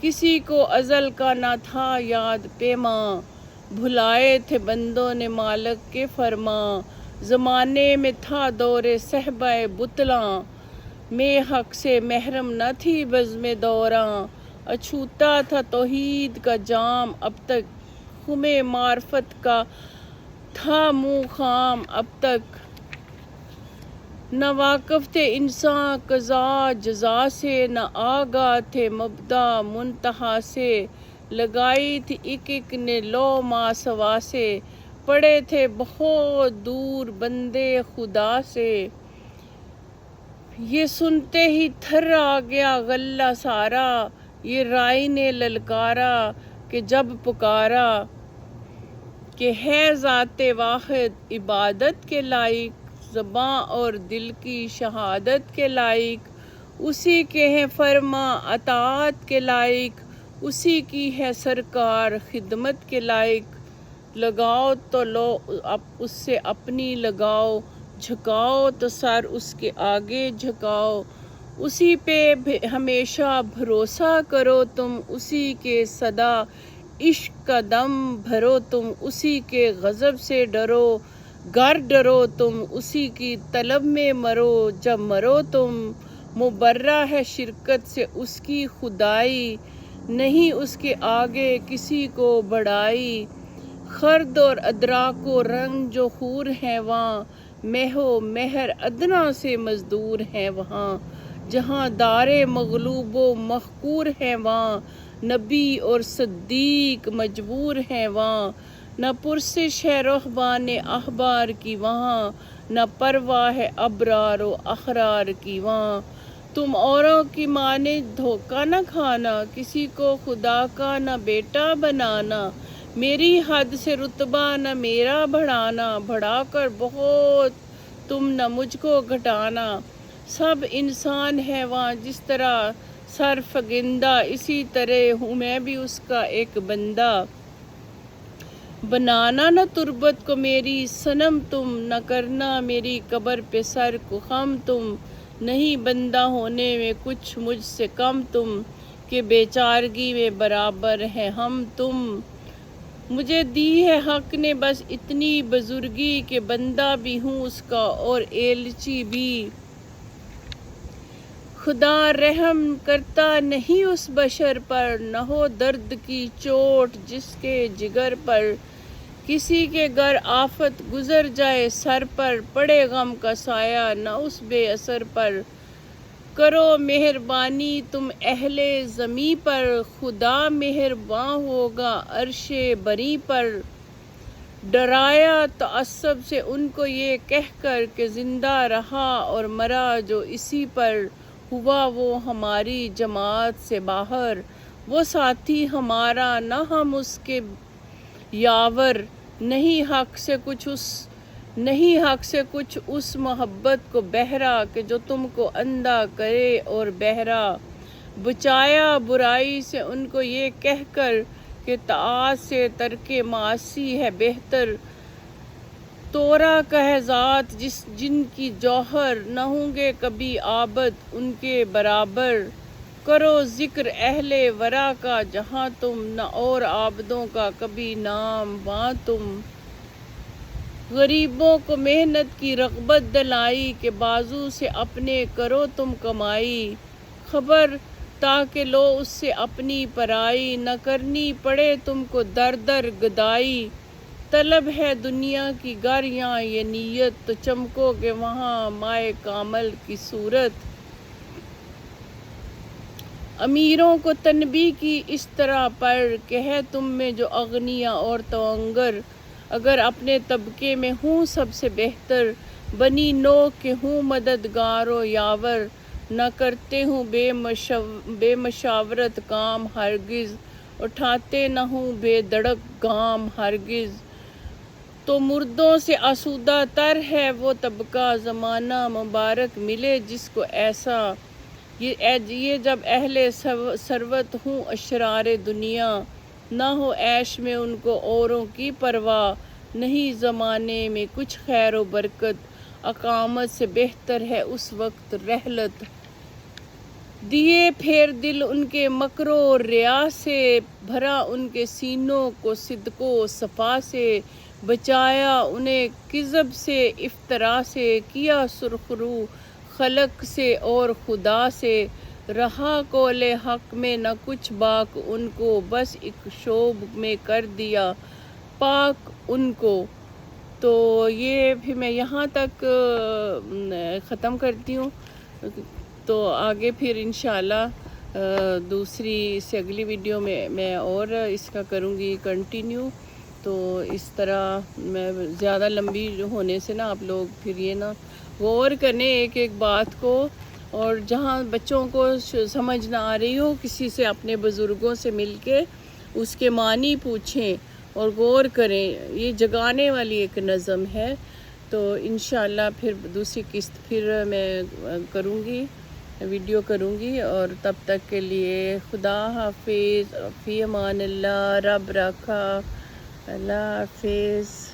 کسی کو ازل کا نہ تھا یاد پیماں، بھلائے تھے بندوں نے مالک کے فرماں، زمانے میں تھا دور صحبہ بتلاں، میں حق سے محرم نہ تھی بزم دوراں، اچھوتا تھا توحید کا جام اب تک، خم معرفت کا تھا منہ خام اب تک، نہ واقف تھے انسان قضا جزا سے، نہ آگاہ تھے مبدا منتہا سے، لگائی تھی ایک ایک نے لو ماسوا سے، پڑے تھے بہت دور بندے خدا سے، یہ سنتے ہی تھر آ گیا غلہ سارا، یہ رائی نے للکارا کہ جب پکارا، کہ ہے ذات واحد عبادت کے لائق، زباں اور دل کی شہادت کے لائق، اسی کے ہیں فرما اطاعت کے لائق، اسی کی ہے سرکار خدمت کے لائق، لگاؤ تو لو اس سے اپنی لگاؤ، جھکاؤ تو سر اس کے آگے جھکاؤ، اسی پہ ہمیشہ بھروسہ کرو تم، اسی کے صدا عشق کا دم بھرو تم، اسی کے غضب سے ڈرو گر ڈرو تم، اسی کی طلب میں مرو جب مرو تم، مبرہ ہے شرکت سے اس کی خدائی، نہیں اس کے آگے کسی کو بڑائی، خرد اور ادراک و رنگ جو خور ہیں وہاں، مہ و مہر ادنا سے مزدور ہیں وہاں، جہاں دار مغلوب و مخکور ہیں وہاں، نبی اور صدیق مجبور ہیں وہاں، نہ پرسش ہے رہبان احبار کی وہاں، نہ پرواہ ہے ابرار و احرار کی وہاں، تم اوروں کی مانند دھوکہ نہ کھانا، کسی کو خدا کا نہ بیٹا بنانا، میری حد سے رتبہ نہ میرا بڑھانا، بڑھا کر بہت تم نہ مجھ کو گھٹانا، سب انسان ہے وہاں جس طرح سرفگندہ، اسی طرح ہوں میں بھی اس کا ایک بندہ، بنانا نہ تربت کو میری صنم تم، نہ کرنا میری قبر پہ سر کو خم تم، نہیں بندہ ہونے میں کچھ مجھ سے کم تم، کہ بیچارگی میں برابر ہے ہم تم، مجھے دی ہے حق نے بس اتنی بزرگی کہ بندہ بھی ہوں اس کا اور ایلچی بھی، خدا رحم کرتا نہیں اس بشر پر، نہ ہو درد کی چوٹ جس کے جگر پر، کسی کے گر آفت گزر جائے سر پر، پڑے غم کا سایہ نہ اس بے اثر پر، کرو مہربانی تم اہل زمیں پر، خدا مہرباں ہوگا عرش بری پر، ڈرایا تعصب سے ان کو یہ کہہ کر کہ زندہ رہا اور مرا جو اسی پر، ہوا وہ ہماری جماعت سے باہر، وہ ساتھی ہمارا نہ ہم اس کے یاور، نہیں حق سے کچھ اس محبت کو بہرا کہ جو تم کو اندھا کرے اور بہرا، بچایا برائی سے ان کو یہ کہہ کر کہ طاعت سے ترک معاصی ہے بہتر، تورا کا ہے ذات جن کی جوہر نہ ہوں گے کبھی عابد ان کے برابر، کرو ذکر اہل ورا کا جہاں تم، نہ اور عابدوں کا کبھی نام وہاں تم، غریبوں کو محنت کی رغبت دلائی کہ بازو سے اپنے کرو تم کمائی، خبر تاکہ لو اس سے اپنی پرائی، نہ کرنی پڑے تم کو در در گدائی، طلب ہے دنیا کی گر یہاں یہ نیت، تو چمکو گے وہاں مائے کامل کی صورت، امیروں کو تنبیہ کی اس طرح پر کہ ہے تم میں جو اغنیا اور توانگر، اگر اپنے طبقے میں ہوں سب سے بہتر، بنی نو کے ہوں مددگار و یاور، نہ کرتے ہوں بے مشاورت کام ہرگز، اٹھاتے نہ ہوں بے دڑک گام ہرگز، تو مردوں سے آسودہ تر ہے وہ طبقہ، زمانہ مبارک ملے جس کو ایسا، یہ جب اہل ثروت ہوں اشرار دنیا، نہ ہو عیش میں ان کو اوروں کی پرواہ، نہیں زمانے میں کچھ خیر و برکت، اقامت سے بہتر ہے اس وقت رحلت۔ دیے پھر دل ان کے مکر و ریا سے، بھرا ان کے سینوں کو صدق و صفا سے، بچایا انہیں کذب سے افطرا سے، کیا سرخ رو خلق سے اور خدا سے، رہا قول حق میں نہ کچھ باک ان کو، بس ایک شوب میں کر دیا پاک ان کو۔ تو یہ پھر میں یہاں تک ختم کرتی ہوں، تو آگے پھر انشاءاللہ دوسری سے اگلی ویڈیو میں اور اس کا کروں گی کنٹینیو۔ تو اس طرح میں زیادہ لمبی ہونے سے نا آپ لوگ پھر یہ نا غور کریں ایک ایک بات کو، اور جہاں بچوں کو سمجھ نہ آ رہی ہو کسی سے اپنے بزرگوں سے مل کے اس کے معنی پوچھیں اور غور کریں، یہ جگانے والی ایک نظم ہے۔ تو انشاءاللہ پھر دوسری قسط پھر میں کروں گی، ویڈیو کروں گی، اور تب تک کے لیے خدا حافظ، فی امان اللہ، رب رکھا، اللہ حافظ۔